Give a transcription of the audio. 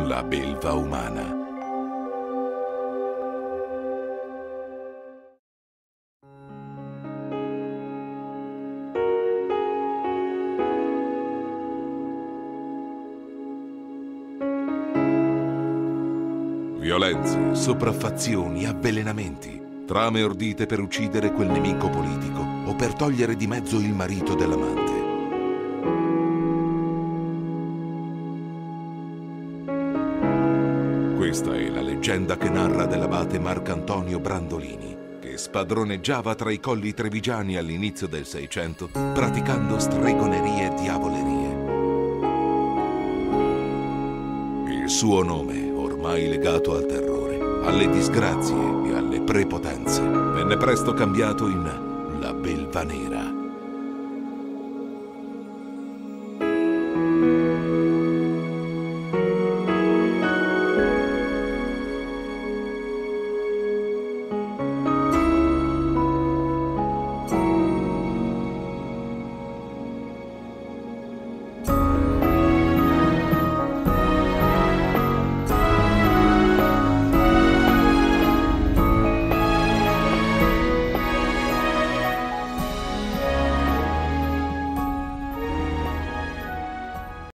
La belva umana. Violenze, sopraffazioni, avvelenamenti, trame ordite per uccidere quel nemico politico o per togliere di mezzo il marito dell'amante. Questa è la leggenda che narra dell'abate Marcantonio Brandolini, che spadroneggiava tra i colli trevigiani all'inizio del Seicento, praticando stregonerie e diavolerie. Il suo nome, ormai legato al terrore, alle disgrazie e alle prepotenze, venne presto cambiato in La Belva Nera.